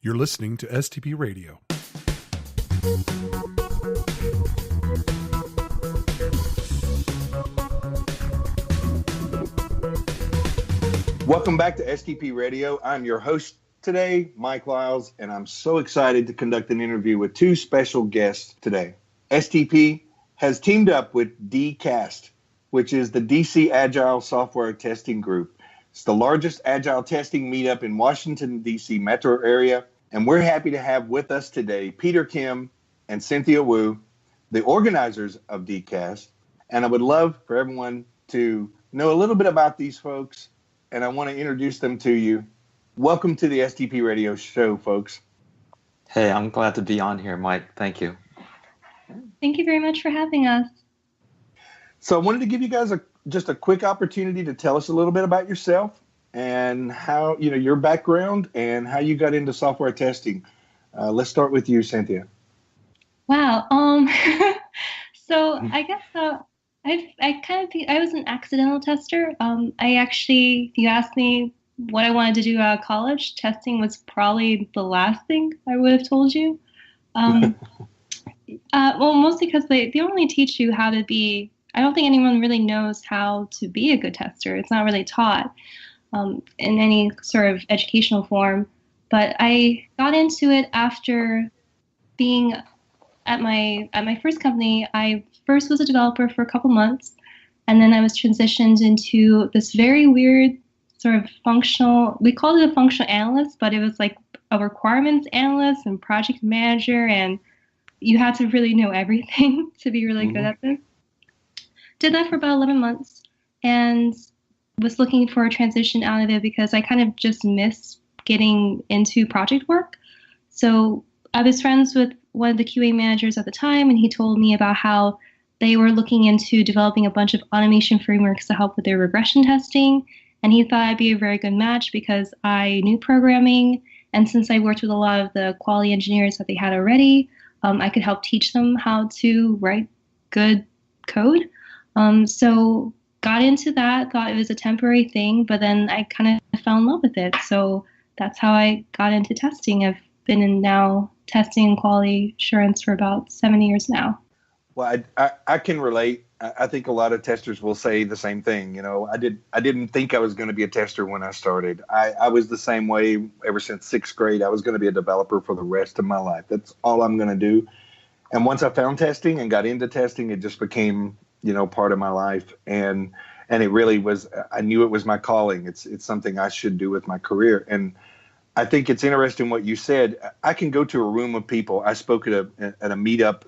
You're listening to STP Radio. Welcome back to STP Radio. I'm your host today, Mike Lyles, and I'm so excited to conduct an interview with two special guests today. STP has teamed up with DCAST, which is the DC Agile Software Testing Group. It's the largest Agile testing meetup in Washington, D.C. metro area, and we're happy to have with us today Peter, Kim, and Cynthia Wu, the organizers of DCAST. And I would love for everyone to know a little bit about these folks, and I want to introduce them to you. Welcome to the STP Radio show, folks. Hey, I'm glad to be on here, Mike. Thank you. Thank you very much for having us. So I wanted to give you guys just a quick opportunity to tell us a little bit about yourself and how, your background and how you got into software testing. Let's start with you, Cynthia. Wow. So I guess I was an accidental tester. If you asked me what I wanted to do out of college, testing was probably the last thing I would have told you. Mostly because they don't really teach you how to be. I don't think anyone really knows how to be a good tester. It's not really taught in any sort of educational form. But I got into it after being at my first company. I first was a developer for a couple months, and then I was transitioned into this very weird sort of functional. We called it a functional analyst, but it was like a requirements analyst and project manager, and you had to really know everything to be really good at this. Did that for about 11 months and was looking for a transition out of it because I kind of just missed getting into project work. So I was friends with one of the QA managers at the time, and he told me about how they were looking into developing a bunch of automation frameworks to help with their regression testing. And he thought I'd be a very good match because I knew programming. And since I worked with a lot of the quality engineers that they had already, I could help teach them how to write good code. So got into that, thought it was a temporary thing, but then I kind of fell in love with it. So that's how I got into testing. I've been in now testing and quality assurance for about 7 years now. Well, I can relate. I think a lot of testers will say the same thing. I didn't think I was going to be a tester when I started. I was the same way ever since sixth grade. I was going to be a developer for the rest of my life. That's all I'm going to do. And once I found testing and got into testing, it just became part of my life, and it really was. I knew it was my calling. It's something I should do with my career. And I think it's interesting what you said. I can go to a room of people. I spoke at a meetup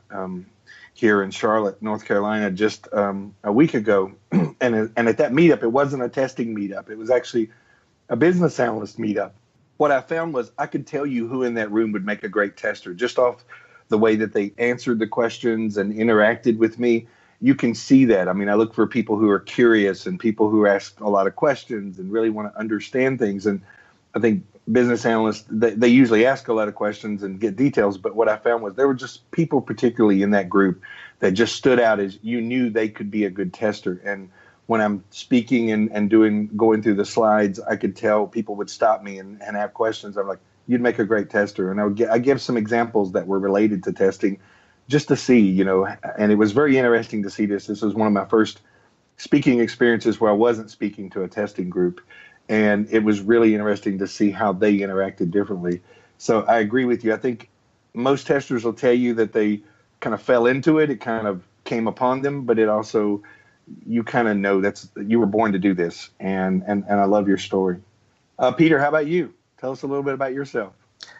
here in Charlotte, North Carolina, just a week ago, and at that meetup, it wasn't a testing meetup. It was actually a business analyst meetup. What I found was I could tell you who in that room would make a great tester just off the way that they answered the questions and interacted with me. You can see that. I mean, I look for people who are curious and people who ask a lot of questions and really want to understand things. And I think business analysts, they usually ask a lot of questions and get details. But what I found was there were just people, particularly in that group, that just stood out as you knew they could be a good tester. And when I'm speaking and going through the slides, I could tell people would stop me and have questions. I'm like, you'd make a great tester. And I give some examples that were related to testing, just to see, and it was very interesting to see this. This was one of my first speaking experiences where I wasn't speaking to a testing group, and it was really interesting to see how they interacted differently. So I agree with you. I think most testers will tell you that they kind of fell into it. It kind of came upon them, but it also, you kind of know you were born to do this, and I love your story. Peter, how about you? Tell us a little bit about yourself.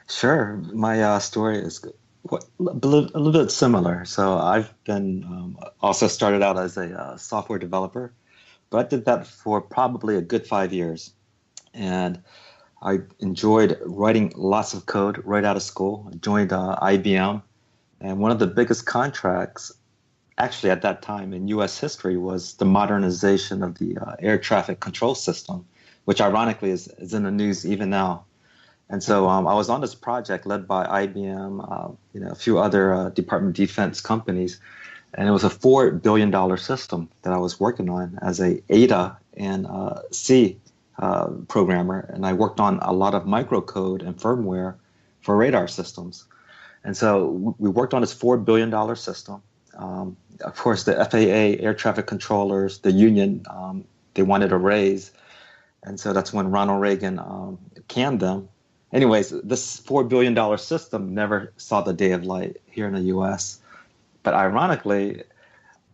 Sure. My story is a little bit similar. So I've been also started out as a software developer, but I did that for probably a good 5 years. And I enjoyed writing lots of code right out of school. I joined IBM, and one of the biggest contracts actually at that time in U.S. history was the modernization of the air traffic control system, which ironically is in the news even now. And so I was on this project led by IBM, a few other Department of Defense companies, and it was a $4 billion system that I was working on as a Ada and C programmer. And I worked on a lot of microcode and firmware for radar systems. And so we worked on this $4 billion system. Of course, the FAA, air traffic controllers, the union, they wanted a raise. And so that's when Ronald Reagan canned them. Anyways, this $4 billion system never saw the day of light here in the U.S. But ironically,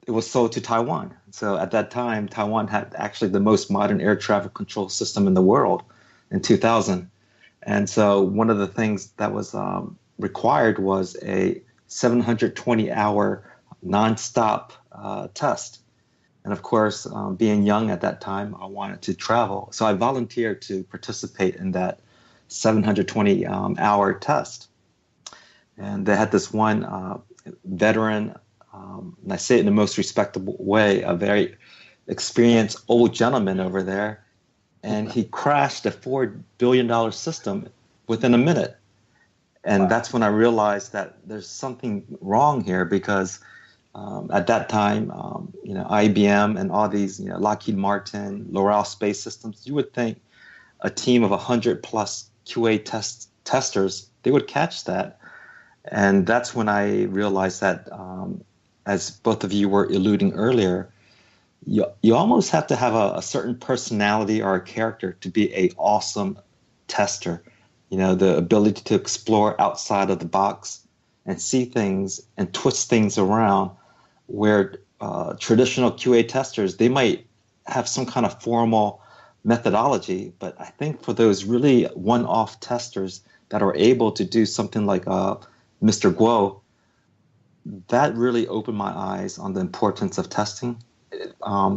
it was sold to Taiwan. So at that time, Taiwan had actually the most modern air traffic control system in the world in 2000. And so one of the things that was required was a 720-hour nonstop test. And of course, being young at that time, I wanted to travel. So I volunteered to participate in that 720-hour test. And they had this one veteran, and I say it in the most respectable way, a very experienced old gentleman over there, and he crashed a $4 billion system within a minute. And that's when I realized that there's something wrong here, because at that time, IBM and all these, Lockheed Martin, Loral Space Systems, you would think a team of 100 plus QA testers, they would catch that. And that's when I realized that, as both of you were alluding earlier, you almost have to have a certain personality or a character to be an awesome tester. The ability to explore outside of the box and see things and twist things around, where traditional QA testers, they might have some kind of formal methodology, but I think for those really one-off testers that are able to do something like Mr. Guo, that really opened my eyes on the importance of testing.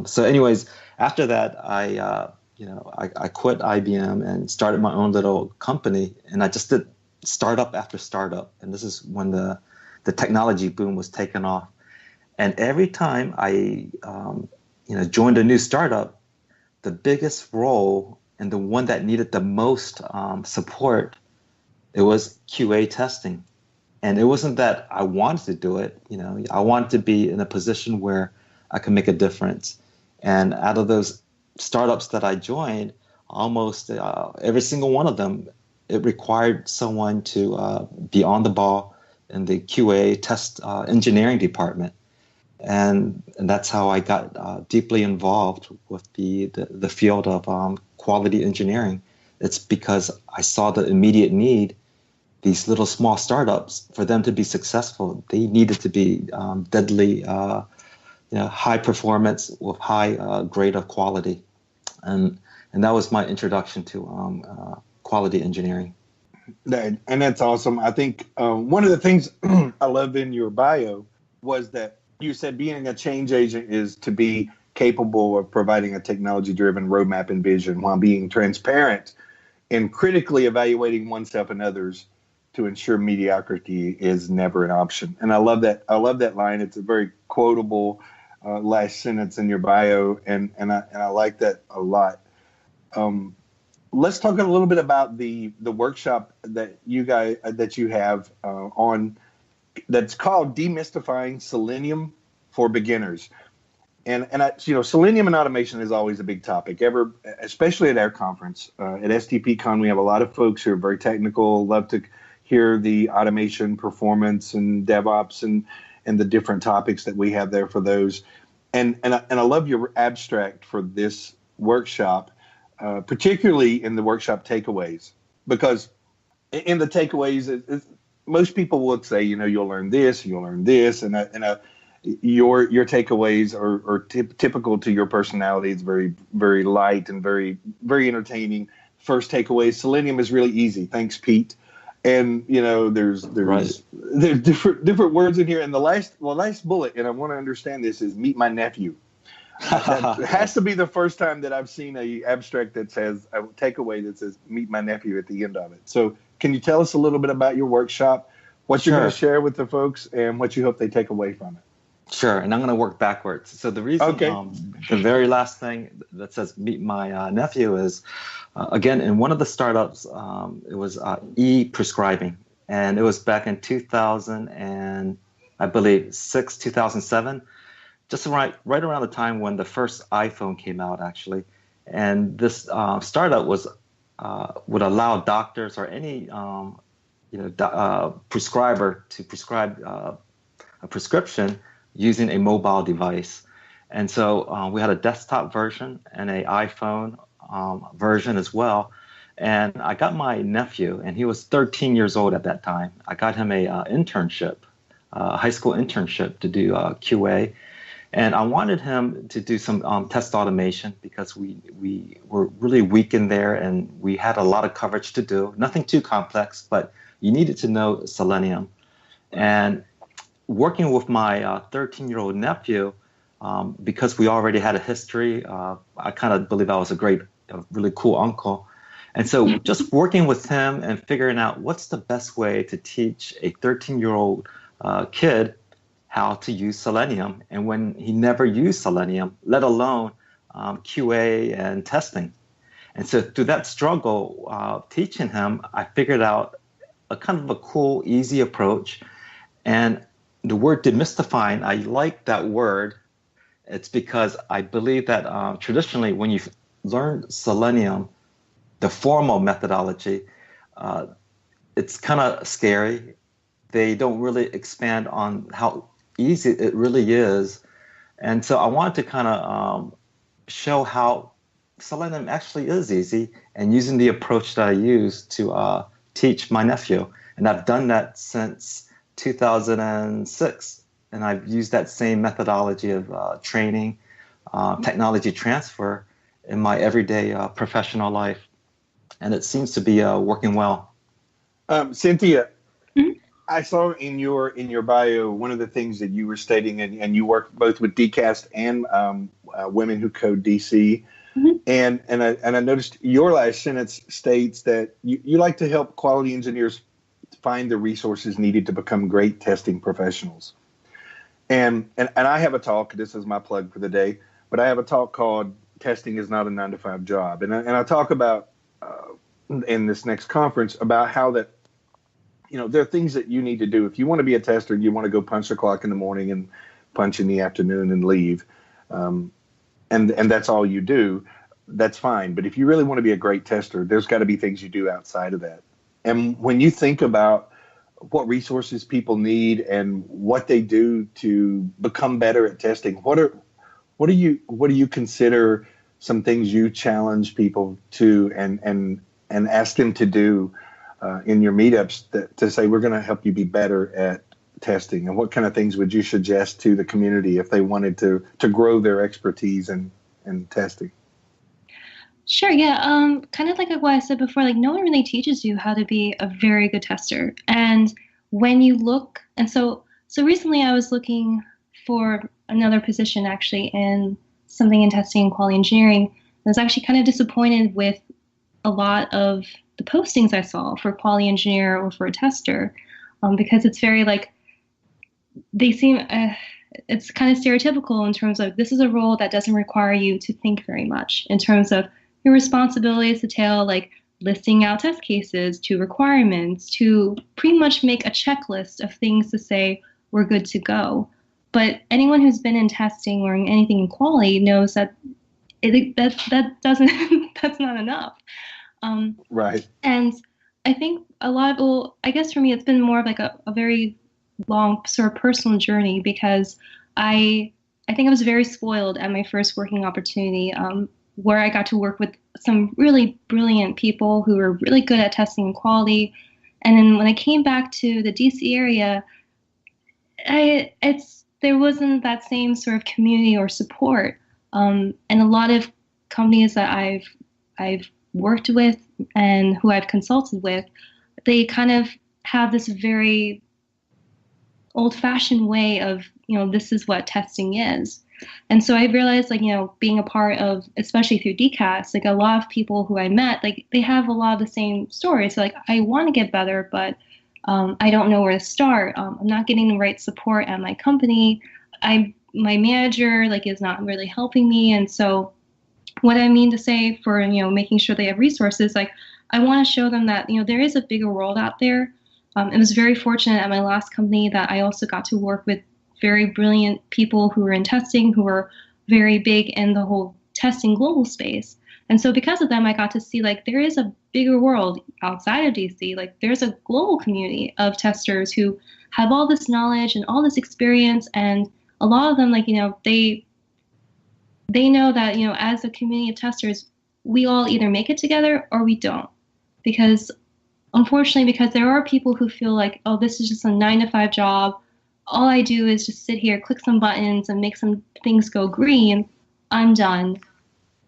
So anyways, after that, I quit IBM and started my own little company, and I just did startup after startup. And this is when the technology boom was taking off. And every time I joined a new startup, the biggest role and the one that needed the most support, it was QA testing. And it wasn't that I wanted to do it. I wanted to be in a position where I could make a difference. And out of those startups that I joined, almost every single one of them, it required someone to be on the ball in the QA test engineering department. And that's how I got deeply involved with the field of quality engineering. It's because I saw the immediate need. These little small startups, for them to be successful, they needed to be deadly, high performance with high grade of quality. And that was my introduction to quality engineering. And that's awesome. I think one of the things I loved in your bio was that you said being a change agent is to be capable of providing a technology-driven roadmap and vision while being transparent and critically evaluating oneself and others to ensure mediocrity is never an option. And I love that. I love that line. It's a very quotable last sentence in your bio, and I like that a lot. Let's talk a little bit about the workshop that you have on that's called Demystifying Selenium for Beginners. And Selenium and automation is always a big topic, especially at our conference. At STPCon, we have a lot of folks who are very technical, love to hear the automation, performance, and DevOps and the different topics that we have there for those. And I love your abstract for this workshop, particularly in the workshop takeaways, because in the takeaways, most people would say, you'll learn this, you'll learn this, and your takeaways are typical to your personality. It's very, very light and very, very entertaining. First takeaway: Selenium is really easy. Thanks, Pete. And there's different words in here. And the last bullet, and I want to understand this, is meet my nephew. That has to be the first time that I've seen a abstract that says a takeaway that says meet my nephew at the end of it. So can you tell us a little bit about your workshop, what you're going to share with the folks, and what you hope they take away from it? Sure, and I'm going to work backwards. So the reason, the very last thing that says meet my nephew is, again, in one of the startups, it was e-prescribing, and it was back in 2000 and I believe 2007, just right around the time when the first iPhone came out, actually. And this startup would allow doctors or any prescriber to prescribe a prescription using a mobile device. And so we had a desktop version and an iPhone version as well. And I got my nephew, and he was 13 years old at that time. I got him a internship, high school internship to do QA. And I wanted him to do some test automation because we were really weak in there, and we had a lot of coverage to do. Nothing too complex, but you needed to know Selenium. And working with my 13-year-old nephew, because we already had a history, I kind of believe I was a really cool uncle. And so just working with him and figuring out what's the best way to teach a 13-year-old kid how to use Selenium, and when he never used Selenium, let alone QA and testing. And so through that struggle, teaching him, I figured out a kind of a cool, easy approach. And the word demystifying, I like that word. It's because I believe that traditionally when you learn Selenium, the formal methodology, it's kind of scary. They don't really expand on how easy it really is. And so I wanted to kind of show how Selenium actually is easy, and using the approach that I use to teach my nephew. And I've done that since 2006. And I've used that same methodology of training, technology transfer in my everyday professional life. And it seems to be working well. Cynthia, I saw in your bio one of the things that you were stating, and you work both with DCAST and Women Who Code DC. Mm-hmm. And I noticed your last sentence states that you like to help quality engineers find the resources needed to become great testing professionals. And I have a talk. This is my plug for the day. But I have a talk called "Testing is Not a 9-to-5 Job," and I talk about in this next conference about how that, there are things that you need to do if you want to be a tester. You want to go punch the clock in the morning and punch in the afternoon and leave, and that's all you do. That's fine. But if you really want to be a great tester, there's got to be things you do outside of that. And when you think about what resources people need and what they do to become better at testing, what do you consider some things you challenge people to and ask them to do in your meetups to say, we're going to help you be better at testing? And what kind of things would you suggest to the community if they wanted to grow their expertise in testing? Sure, yeah. Kind of like what I said before, no one really teaches you how to be a very good tester. And when you look, and so recently I was looking for another position actually in something in testing and quality engineering. I was actually kind of disappointed with a lot of the postings I saw for quality engineer or for a tester, because it's very they seem, it's kind of stereotypical in terms of this is a role that doesn't require you to think very much in terms of your responsibilities entail listing out test cases to requirements to pretty much make a checklist of things to say we're good to go. But anyone who's been in testing or anything in quality knows that that doesn't that's not enough. Right. And I think a lot of people, I guess for me, it's been more of a very long sort of personal journey, because I think I was very spoiled at my first working opportunity, where I got to work with some really brilliant people who were really good at testing and quality. And then when I came back to the DC area, there wasn't that same sort of community or support. And a lot of companies that I've worked with and who I've consulted with, they kind of have this very old-fashioned way of, this is what testing is. And so I realized, being a part of, especially through DCAST, a lot of people who I met, they have a lot of the same stories. I want to get better, but I don't know where to start. I'm not getting the right support at my company. My manager, is not really helping me. And so what I mean to say for, making sure they have resources, I want to show them that, there is a bigger world out there. I was very fortunate at my last company that I also got to work with very brilliant people who were in testing, who were very big in the whole testing global space. And so because of them, I got to see there is a bigger world outside of DC. Like there's a global community of testers who have all this knowledge and all this experience, and a lot of them, like, they know that, as a community of testers, we all either make it together or we don't. Because unfortunately, because there are people who feel like, oh, this is just a 9-to-5 job. All I do is just sit here, click some buttons, and make some things go green. I'm done.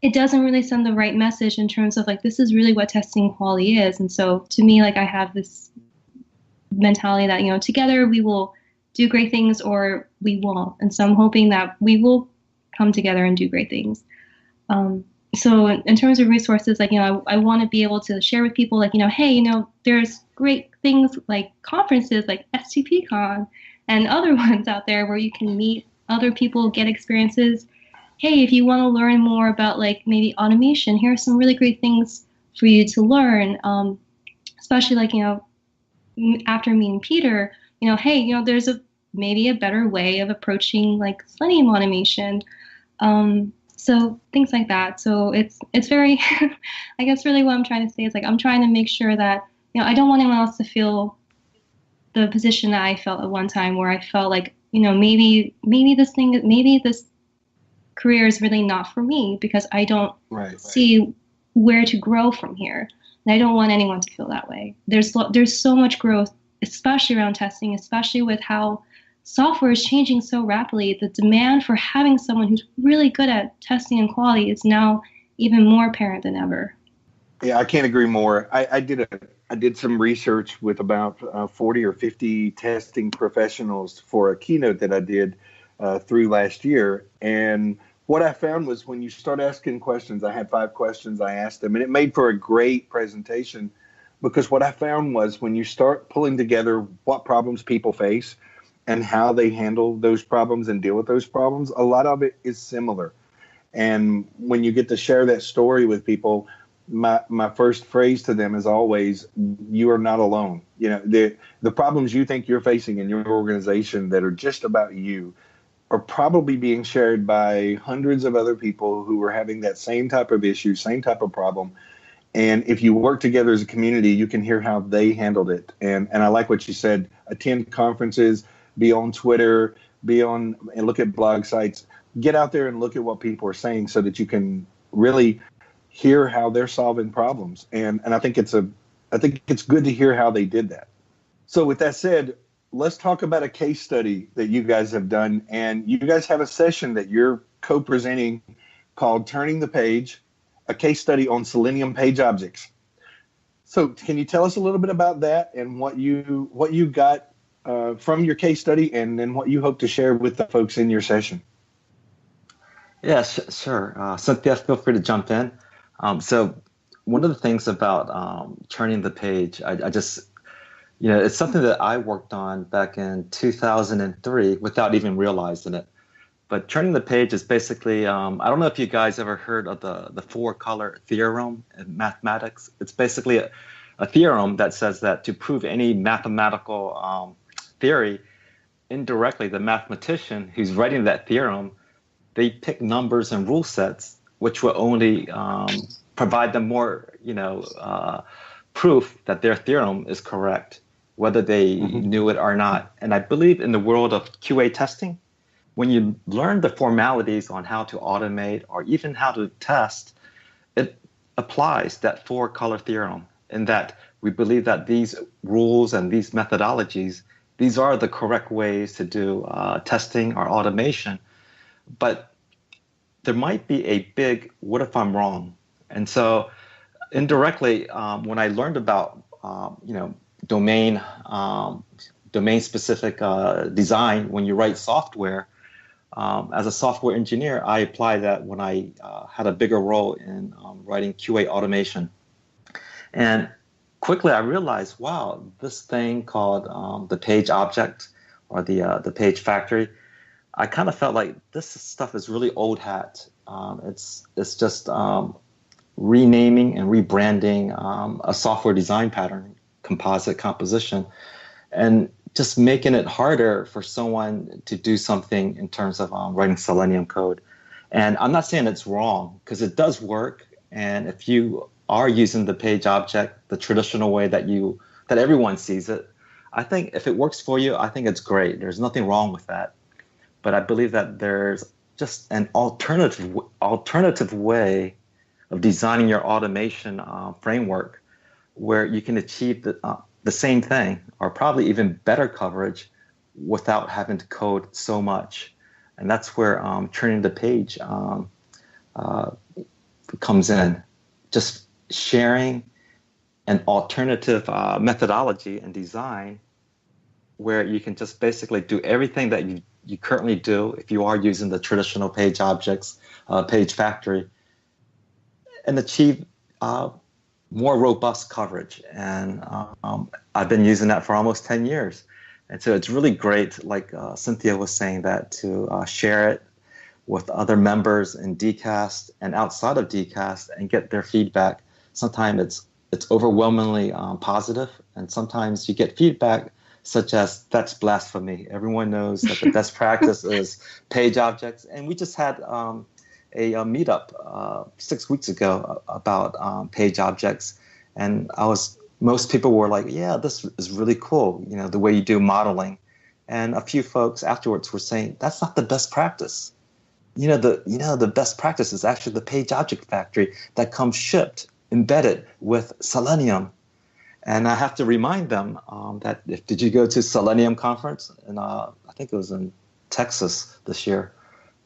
It doesn't really send the right message in terms of, like, this is really what testing quality is. And so to me, like, I have this mentality that, together we will do great things or we won't. And so I'm hoping that we will come together and do great things. So in terms of resources, like, I want to be able to share with people, like, hey, there's great things like conferences like STPCon and other ones out there where you can meet other people, get experiences. Hey, if you want to learn more about, like, maybe automation, here are some really great things for you to learn. Especially, like, after meeting Peter, hey, there's maybe a better way of approaching, like, Selenium automation. So things like that. So it's very, I guess really what I'm trying to say is, like, I'm trying to make sure that, I don't want anyone else to feel the position that I felt at one time, where I felt like, maybe this career is really not for me because I don't see where to grow from here. And I don't want anyone to feel that way. There's so much growth, especially around testing, especially with how software is changing so rapidly. The demand for having someone who's really good at testing and quality is now even more apparent than ever. Yeah, I can't agree more. I did some research with about 40 or 50 testing professionals for a keynote that I did through last year. And what I found was, when you start asking questions, I had 5 questions I asked them, and it made for a great presentation, because what I found was, when you start pulling together what problems people face and how they handle those problems and deal with those problems, a lot of it is similar. And when you get to share that story with people, my first phrase to them is always, you are not alone. The problems you think you're facing in your organization that are just about you are probably being shared by hundreds of other people who are having that same type of issue, same type of problem. And if you work together as a community, you can hear how they handled it. And I like what you said, attend conferences, be on Twitter, and look at blog sites, get out there and look at what people are saying, so that you can really hear how they're solving problems. And I think it's good to hear how they did that. So with that said, let's talk about a case study that you guys have done. And you guys have a session that you're co-presenting called Turning the Page, a case study on Selenium page objects. So can you tell us a little bit about that and what you got from your case study, and then what you hope to share with the folks in your session? Yeah, sure. Cynthia, feel free to jump in. So one of the things about turning the page, I just, it's something that I worked on back in 2003 without even realizing it. But turning the page is basically, I don't know if you guys ever heard of the 4-color theorem in mathematics. It's basically a theorem that says that to prove any mathematical theory, indirectly, the mathematician who's writing that theorem, they pick numbers and rule sets which will only provide them more, proof that their theorem is correct, whether they knew it or not. And I believe in the world of QA testing, when you learn the formalities on how to automate or even how to test, it applies that 4-color theorem, in that we believe that these rules and these methodologies, these are the correct ways to do testing or automation. But there might be a big, what if I'm wrong? And so indirectly, when I learned about, domain-specific design, when you write software, as a software engineer, I applied that when I had a bigger role in writing QA automation. And quickly I realized, wow, this thing called the page object, or the page factory, I kind of felt like this stuff is really old hat. It's just renaming and rebranding a software design pattern, composite composition, and just making it harder for someone to do something in terms of writing Selenium code. And I'm not saying it's wrong, because it does work. And if you are using the page object the traditional way that everyone sees it, I think if it works for you, I think it's great. There's nothing wrong with that. But I believe that there's just an alternative way of designing your automation framework where you can achieve the same thing or probably even better coverage without having to code so much. And that's where turning the page comes in. Just sharing an alternative methodology and design where you can just basically do everything that you currently do if you are using the traditional page objects, page factory, and achieve more robust coverage. And I've been using that for almost 10 years. And so it's really great, like Cynthia was saying, that to share it with other members in DCAST and outside of DCAST and get their feedback. Sometimes it's overwhelmingly positive, and sometimes you get feedback such as, that's blasphemy. Everyone knows that the best practice is page objects. And we just had a meetup 6 weeks ago about page objects. And most people were like, yeah, this is really cool, the way you do modeling. And a few folks afterwards were saying, that's not the best practice. The best practice is actually the page object factory that comes shipped, embedded with Selenium. And I have to remind them that did you go to Selenium conference? And I think it was in Texas this year.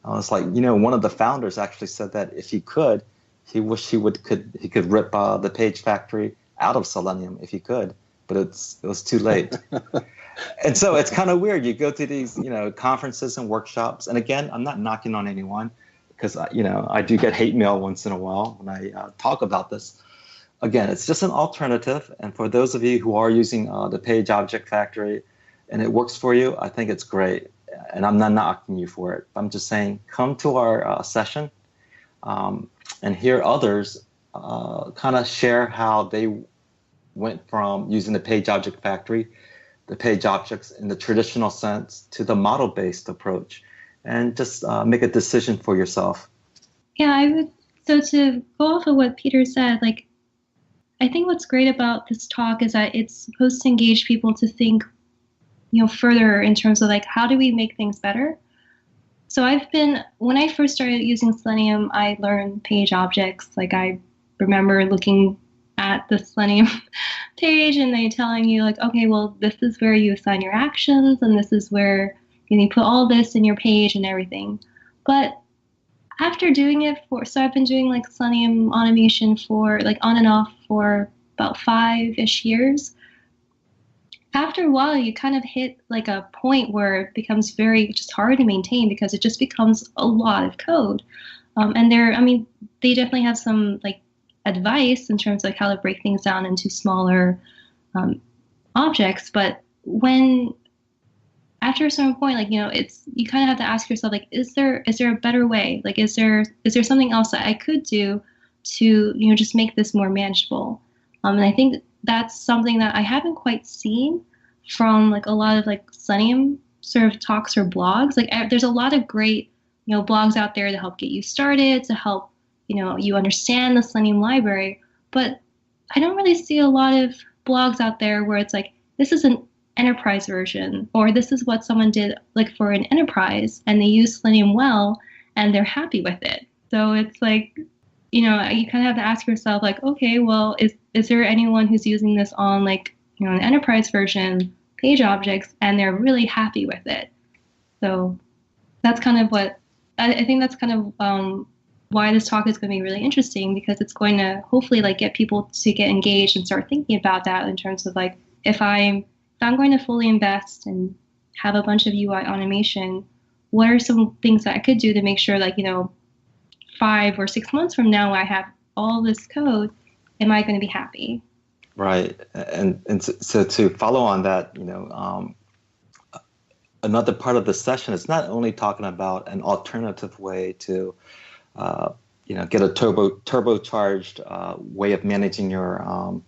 I was like, one of the founders actually said that if he could, he wished he could rip the page factory out of Selenium if he could, but it was too late. And so it's kind of weird. You go to these, conferences and workshops. And again, I'm not knocking on anyone because, I do get hate mail once in a while when I talk about this. Again, it's just an alternative. And for those of you who are using the page object factory and it works for you, I think it's great. And I'm not knocking you for it. I'm just saying, come to our session and hear others kind of share how they went from using the page object factory, the page objects in the traditional sense, to the model-based approach, and just make a decision for yourself. Yeah, so to go off of what Peter said, I think what's great about this talk is that it's supposed to engage people to think, further in terms of how do we make things better? So when I first started using Selenium, I learned page objects. I remember looking at the Selenium page and they telling you okay, well, this is where you assign your actions and this is where you put all this in your page and everything. But after doing it so I've been doing Selenium automation for on and off for about 5-ish years. After a while, you kind of hit a point where it becomes very just hard to maintain because it just becomes a lot of code. And they definitely have some advice in terms of how to break things down into smaller objects. But after a certain point, you kind of have to ask yourself, is there a better way? Is there something else that I could do to, just make this more manageable? And I think that's something that I haven't quite seen from a lot of Selenium sort of talks or blogs. There's a lot of great, blogs out there to help get you started, to help, you understand the Selenium library. But I don't really see a lot of blogs out there where it's this is an enterprise version, or this is what someone did for an enterprise and they use Selenium well and they're happy with it. So it's you kind of have to ask yourself okay, well, is there anyone who's using this on an enterprise version page objects and they're really happy with it? So that's kind of what I think that's kind of why this talk is going to be really interesting, because it's going to hopefully get people to get engaged and start thinking about that in terms of if I'm going to fully invest and have a bunch of UI automation, what are some things that I could do to make sure 5 or 6 months from now I have all this code, am I going to be happy? Right. And so to follow on that, another part of the session is not only talking about an alternative way to, get a turbocharged way of managing your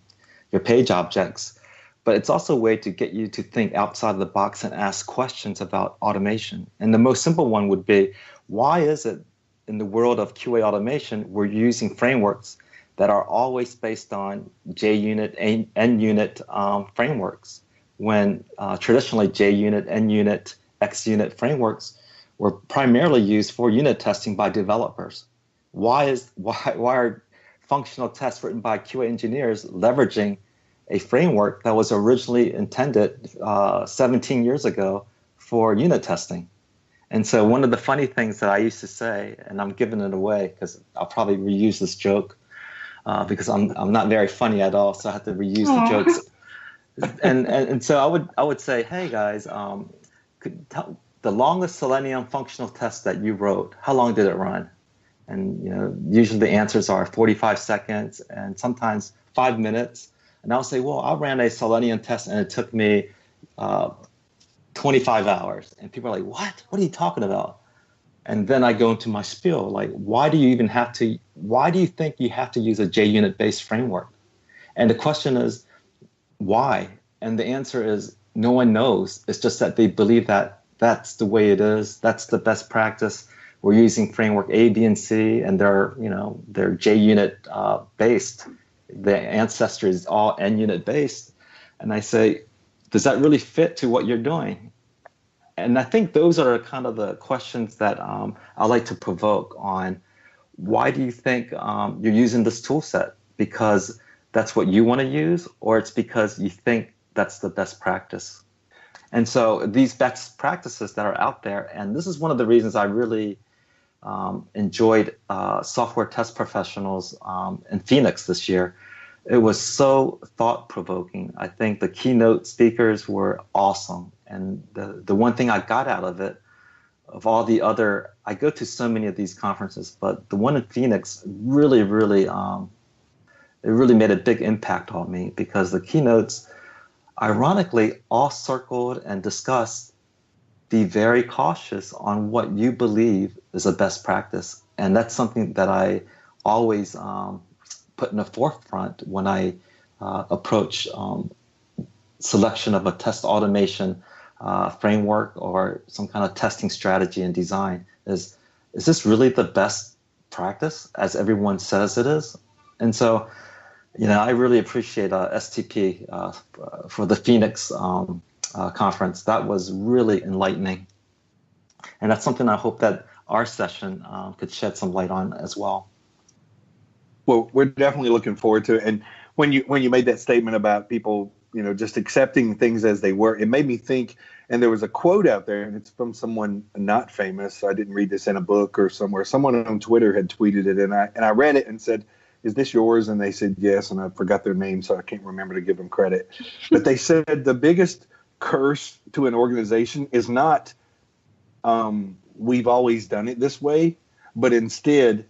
page objects, but it's also a way to get you to think outside of the box and ask questions about automation. And the most simple one would be, why is it in the world of QA automation we're using frameworks that are always based on JUnit, NUnit frameworks, when traditionally JUnit, NUnit, XUnit frameworks were primarily used for unit testing by developers. Why are functional tests written by QA engineers leveraging a framework that was originally intended 17 years ago for unit testing? And so one of the funny things that I used to say, and I'm giving it away because I'll probably reuse this joke because I'm not very funny at all, so I have to reuse the jokes. And so I would say, hey guys, the longest Selenium functional test that you wrote, how long did it run? And usually the answers are 45 seconds and sometimes 5 minutes. And I'll say, well, I ran a Selenium test and it took me 25 hours. And people are like, what? What are you talking about? And then I go into my spiel, like, why do you think you have to use a JUnit-based framework? And the question is, why? And the answer is, no one knows. It's just that they believe that that's the way it is. That's the best practice. We're using framework A, B, and C, and they're JUnit based. The ancestor is all NUnit based. And I say, does that really fit to what you're doing? And I think those are kind of the questions that I like to provoke on. Why do you think you're using this tool set? Because that's what you want to use, or it's because you think that's the best practice? And so these best practices that are out there, and this is one of the reasons I really enjoyed Software Test Professionals in Phoenix this year. It was so thought-provoking. I think the keynote speakers were awesome. And the one thing I got out of it, of all the other, I go to so many of these conferences, but the one in Phoenix really, really, it really made a big impact on me, because the keynotes, ironically, all circled and discussed be very cautious on what you believe is a best practice. And that's something that I always put in the forefront when I approach selection of a test automation framework or some kind of testing strategy and design. Is this really the best practice as everyone says it is? And so, I really appreciate STP for the Phoenix conference. That was really enlightening. And that's something I hope that our session could shed some light on as well. Well, we're definitely looking forward to it. And when you made that statement about people, just accepting things as they were, it made me think, and there was a quote out there, and it's from someone not famous. I didn't read this in a book or somewhere. Someone on Twitter had tweeted it, and I read it and said, is this yours? And they said yes, and I forgot their name, so I can't remember to give them credit. But they said the biggest curse to an organization is not we've always done it this way, but instead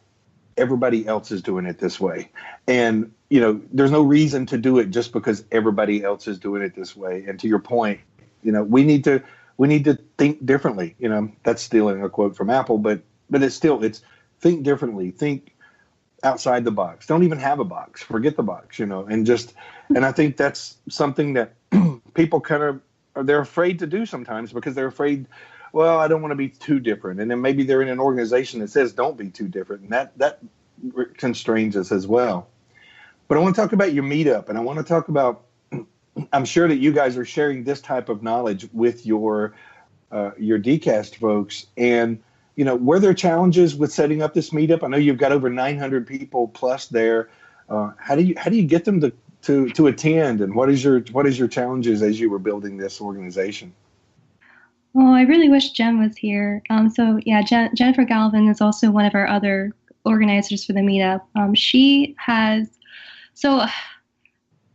everybody else is doing it this way. And, there's no reason to do it just because everybody else is doing it this way. And to your point, we need to think differently. That's stealing a quote from Apple, but it's think differently, think outside the box. Don't even have a box. Forget the box, and I think that's something that people they're afraid to do sometimes, because they're afraid, well, I don't want to be too different. And then maybe they're in an organization that says don't be too different, and that constrains us as well. But I want to talk about your meetup, and I want to talk about, I'm sure that you guys are sharing this type of knowledge with your DCAST folks. And, were there challenges with setting up this meetup? I know you've got over 900 people plus there. How do you get them to attend, and what is your challenges as you were building this organization? Well, I really wish Jen was here. Jennifer Galvin is also one of our other organizers for the meetup. So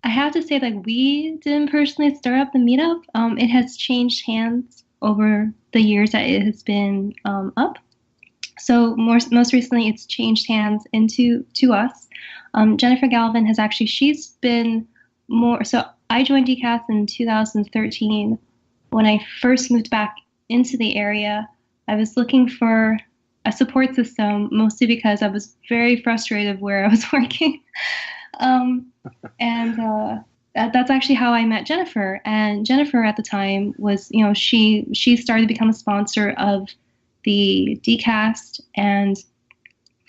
I have to say that we didn't personally start up the meetup. It has changed hands over the years that it has been up. So most recently, it's changed hands to us. Jennifer Galvin she's been more. So I joined DCAST in 2013. When I first moved back into the area, I was looking for a support system, mostly because I was very frustrated where I was working. That's actually how I met Jennifer. And Jennifer at the time was, she started to become a sponsor of the DCAST, and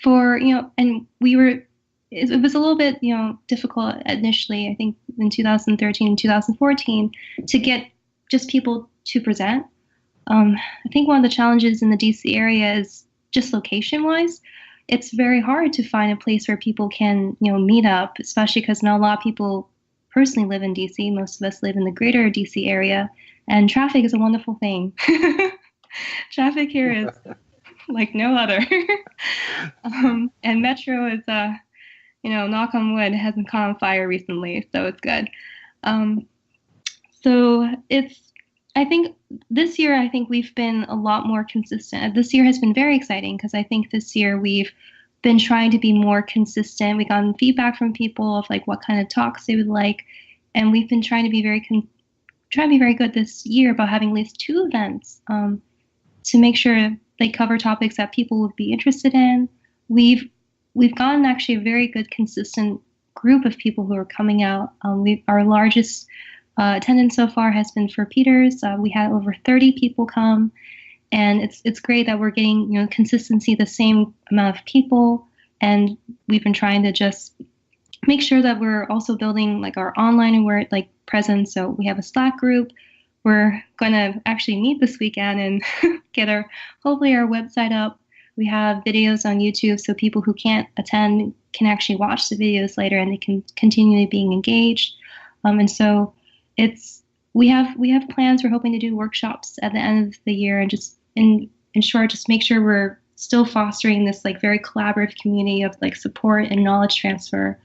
and we were it was a little bit, difficult initially, I think in 2013, 2014, to get just people to present. I think one of the challenges in the DC area is just location-wise. It's very hard to find a place where people can, meet up, especially because not a lot of people personally live in DC. Most of us live in the greater DC area, and traffic is a wonderful thing. Traffic here is like no other. And Metro is, knock on wood, hasn't caught on fire recently, so it's good. I think this year, we've been a lot more consistent. This year has been very exciting because I think this year we've been trying to be more consistent. We've gotten feedback from people of like what kind of talks they would like, and we've been trying to be very good this year about having at least 2 events to make sure they cover topics that people would be interested in. We've gotten actually a very good consistent group of people who are coming out. Our largest attendance so far has been for Peter's. We had over 30 people come, and it's great that we're getting consistency, the same amount of people, and we've been trying to just make sure that we're also building like our online and presence. So we have a Slack group. We're going to actually meet this weekend and get hopefully our website up. We have videos on YouTube, so people who can't attend can actually watch the videos later, and they can continue being engaged. And so we have plans. We're hoping to do workshops at the end of the year, and just in short, just make sure we're still fostering this like very collaborative community of like support and knowledge transfer.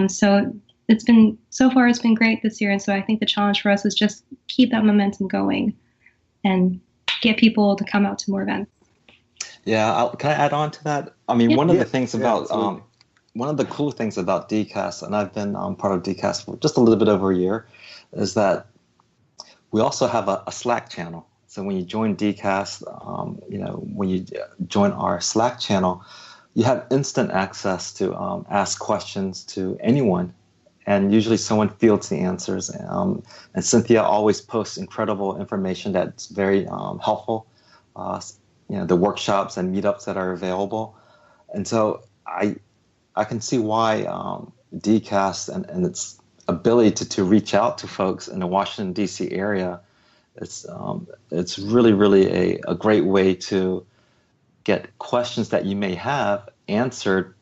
So it's been great this year, and so I think the challenge for us is just keep that momentum going and get people to come out to more events. Yeah, can I add on to that? I mean, one of the things about one of the cool things about DCAST, and I've been part of DCAST for just a little bit over a year, is that we also have a Slack channel. So when you join DCAST, when you join our Slack channel, you have instant access to ask questions to anyone, and usually someone fields the answers. And Cynthia always posts incredible information that's very helpful. The workshops and meetups that are available, and so I can see why DCAST and its ability to reach out to folks in the Washington D.C. area, it's really a great way to get questions that you may have answered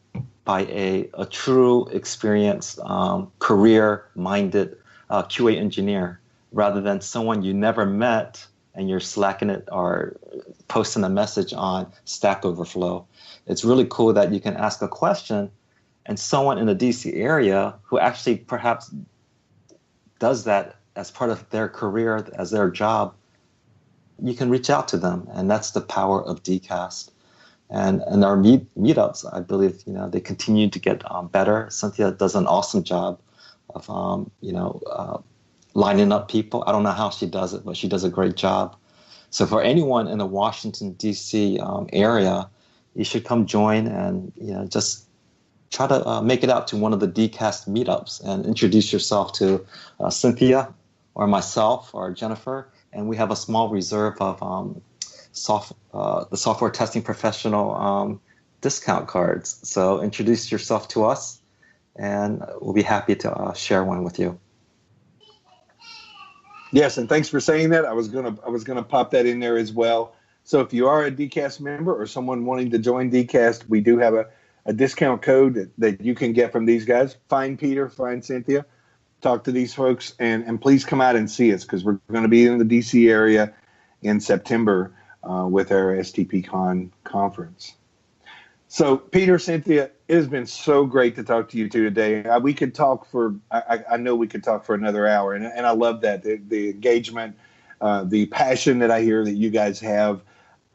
by a true experienced career-minded QA engineer, rather than someone you never met and you're slacking it or posting a message on Stack Overflow. It's really cool that you can ask a question and someone in the DC area who actually perhaps does that as part of their career, as their job, you can reach out to them. And that's the power of DCAST. And our meetups, I believe, they continue to get better. Cynthia does an awesome job of, lining up people. I don't know how she does it, but she does a great job. So for anyone in the Washington, D.C. Area, you should come join and just try to make it out to one of the DCAST meetups and introduce yourself to Cynthia or myself or Jennifer. And we have a small reserve of the software testing professional discount cards. So introduce yourself to us, and we'll be happy to share one with you. Yes, and thanks for saying that. I was gonna pop that in there as well. So if you are a DCAST member or someone wanting to join DCAST, we do have a discount code that you can get from these guys. Find Peter, find Cynthia, talk to these folks, and please come out and see us, because we're going to be in the DC area in September with our STPCon conference. So Peter, Cynthia, it has been so great to talk to you two today. We could talk I know we could talk for another hour, and I love that, the engagement, the passion that I hear that you guys have.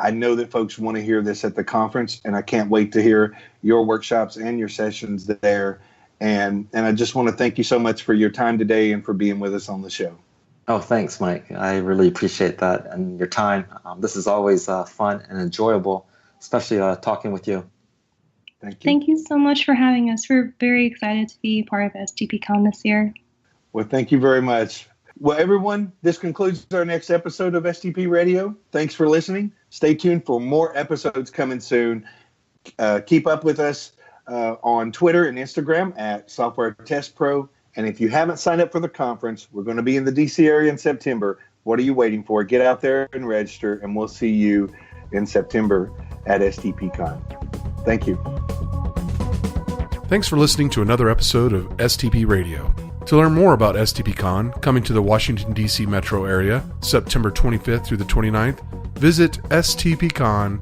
I know that folks want to hear this at the conference, and I can't wait to hear your workshops and your sessions there. And I just want to thank you so much for your time today and for being with us on the show. Oh, thanks, Mike. I really appreciate that and your time. This is always fun and enjoyable, especially talking with you. Thank you. Thank you so much for having us. We're very excited to be part of STPCon this year. Well, thank you very much. Well, everyone, this concludes our next episode of STP Radio. Thanks for listening. Stay tuned for more episodes coming soon. Keep up with us. on Twitter and Instagram at Software Test Pro. And if you haven't signed up for the conference, we're going to be in the DC area in September. What are you waiting for? Get out there and register, and we'll see you in September at STPCon. Thank you. Thanks for listening to another episode of STP Radio. To learn more about STPCon coming to the Washington, D.C. metro area, September 25th through the 29th, visit stpcon.com.